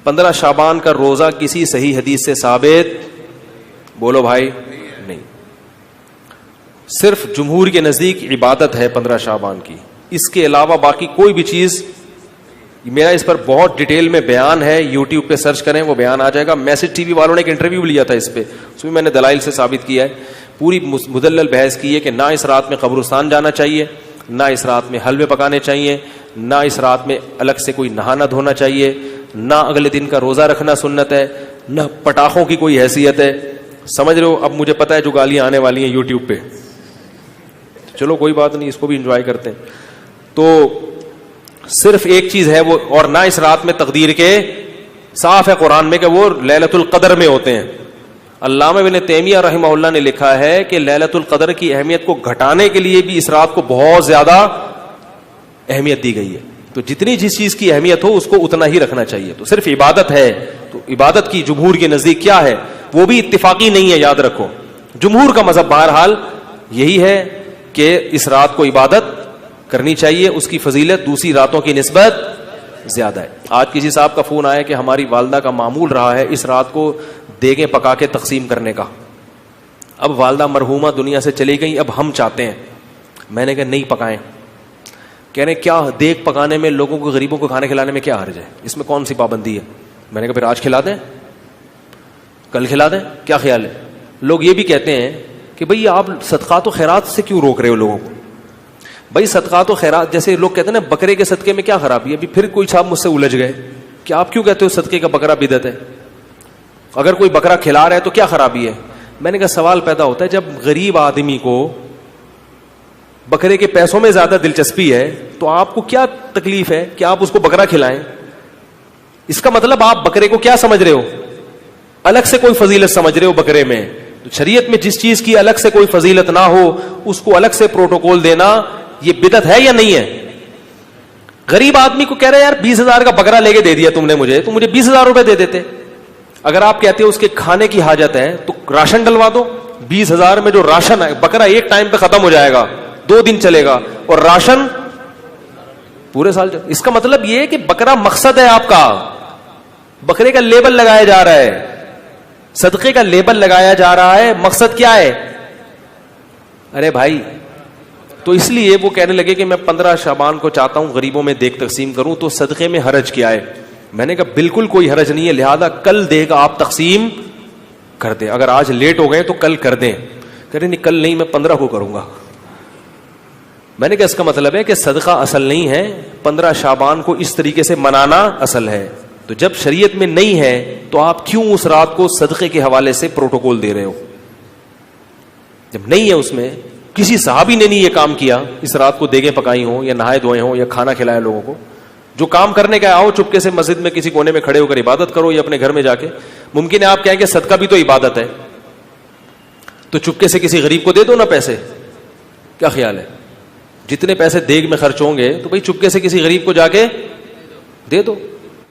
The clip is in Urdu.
15 شعبان کا روزہ کسی صحیح حدیث سے ثابت، بولو بھائی، نہیں. صرف جمہور کے نزدیک عبادت ہے 15 شعبان کی، اس کے علاوہ باقی کوئی بھی چیز. میرا اس پر بہت ڈیٹیل میں بیان ہے، یوٹیوب پہ سرچ کریں وہ بیان آ جائے گا. میسج ٹی وی والوں نے ایک انٹرویو لیا تھا اس پہ، اس میں نے دلائل سے ثابت کیا ہے، پوری مدلل بحث کی ہے کہ نہ اس رات میں قبرستان جانا چاہیے، نہ اس رات میں حلوے پکانے چاہیے، نہ اس رات میں الگ سے کوئی نہانا دھونا چاہیے، نہ اگلے دن کا روزہ رکھنا سنت ہے، نہ پٹاخوں کی کوئی حیثیت ہے. سمجھ رہے ہو؟ اب مجھے پتا ہے جو گالیاں آنے والی ہیں یوٹیوب پہ، چلو کوئی بات نہیں، اس کو بھی انجوائے کرتے ہیں. تو صرف ایک چیز ہے وہ، اور نہ اس رات میں تقدیر کے، صاف ہے قرآن میں کہ وہ لیلۃ القدر میں ہوتے ہیں. علامہ ابن تیمیہ رحمہ اللہ نے لکھا ہے کہ لیلۃ القدر کی اہمیت کو گھٹانے کے لیے بھی اس رات کو بہت زیادہ اہمیت دی گئی ہے. تو جتنی جس چیز کی اہمیت ہو اس کو اتنا ہی رکھنا چاہیے. تو صرف عبادت ہے، تو عبادت کی جمہور کے نزدیک کیا ہے، وہ بھی اتفاقی نہیں ہے، یاد رکھو. جمہور کا مذہب بہرحال یہی ہے کہ اس رات کو عبادت کرنی چاہیے، اس کی فضیلت دوسری راتوں کی نسبت زیادہ ہے. آج کسی صاحب کا فون آیا کہ ہماری والدہ کا معمول رہا ہے اس رات کو دیگیں پکا کے تقسیم کرنے کا. اب والدہ مرحومہ دنیا سے چلی گئی، اب ہم چاہتے ہیں. میں نے کہا نہیں پکائیں. کہہ رہے کیا دیگ پکانے میں، لوگوں کو، غریبوں کو کھانے کھلانے میں کیا حرج ہے، اس میں کون سی پابندی ہے؟ میں نے کہا پھر آج کھلا دیں، کل کھلا دیں، کیا خیال ہے؟ لوگ یہ بھی کہتے ہیں کہ بھئی آپ صدقات و خیرات سے کیوں روک رہے ہو لوگوں کو؟ بھائی صدقات و خیرات، جیسے لوگ کہتے ہیں نا بکرے کے صدقے میں کیا خرابی ہے. ابھی پھر کوئی صاحب مجھ سے الجھ گئے کہ آپ کیوں کہتے ہو صدقے کا بکرا بدعت ہے، اگر کوئی بکرا کھلا رہا ہے تو کیا خرابی ہے؟ میں نے کہا سوال پیدا ہوتا ہے جب غریب آدمی کو بکرے کے پیسوں میں زیادہ دلچسپی ہے تو آپ کو کیا تکلیف ہے کہ آپ اس کو بکرا کھلائیں؟ اس کا مطلب آپ بکرے کو کیا سمجھ رہے ہو؟ الگ سے کوئی فضیلت سمجھ رہے ہو بکرے میں. تو شریعت میں جس چیز کی الگ سے کوئی فضیلت نہ ہو اس کو الگ سے پروٹوکول دینا یہ بدعت ہے یا نہیں ہے؟ غریب آدمی کو کہہ رہے یار 20,000 کا بکرا لے کے دے دیا تم نے مجھے، تو مجھے 20,000 روپے دے دیتے. اگر آپ کہتے ہو اس کے کھانے کی حاجت ہے تو راشن ڈلوا دو. 20,000 میں جو راشن ہے، بکرا ایک ٹائم پہ ختم ہو جائے گا، 2 دن چلے گا، اور راشن پورے سال چلے. اس کا مطلب یہ ہے کہ بکرا مقصد ہے آپ کا، بکرے کا لیبل لگایا جا رہا ہے، صدقے کا لیبل لگایا جا رہا ہے. مقصد کیا ہے؟ ارے بھائی، تو اس لیے وہ کہنے لگے کہ میں 15 شعبان کو چاہتا ہوں غریبوں میں دیگ تقسیم کروں، تو صدقے میں حرج کیا ہے؟ میں نے کہا بالکل کوئی حرج نہیں ہے، لہذا کل دیگ آپ تقسیم کر دیں. اگر آج لیٹ ہو گئے تو کل کر دیں. کہہ رہے نہیں کل نہیں، میں 15 کو کروں گا. میں نے کہا اس کا مطلب ہے کہ صدقہ اصل نہیں ہے، 15 شعبان کو اس طریقے سے منانا اصل ہے. تو جب شریعت میں نہیں ہے تو آپ کیوں اس رات کو صدقے کے حوالے سے پروٹوکول دے رہے ہو؟ جب نہیں ہے، اس میں کسی صحابی نے نہیں یہ کام کیا، اس رات کو دیگیں پکائی ہوں یا نہائے دھوئے ہوں یا کھانا کھلایا لوگوں کو. جو کام کرنے کا آؤ چپکے سے مسجد میں کسی کونے میں کھڑے ہو کر عبادت کرو، یا اپنے گھر میں جا کے. ممکن ہے آپ کہیں کہ صدقہ بھی تو عبادت ہے، تو چپکے سے کسی غریب کو دے دو نا پیسے. کیا خیال ہے؟ جتنے پیسے دیگ میں خرچ ہوں گے تو بھائی چپکے سے کسی غریب کو جا کے دے دو.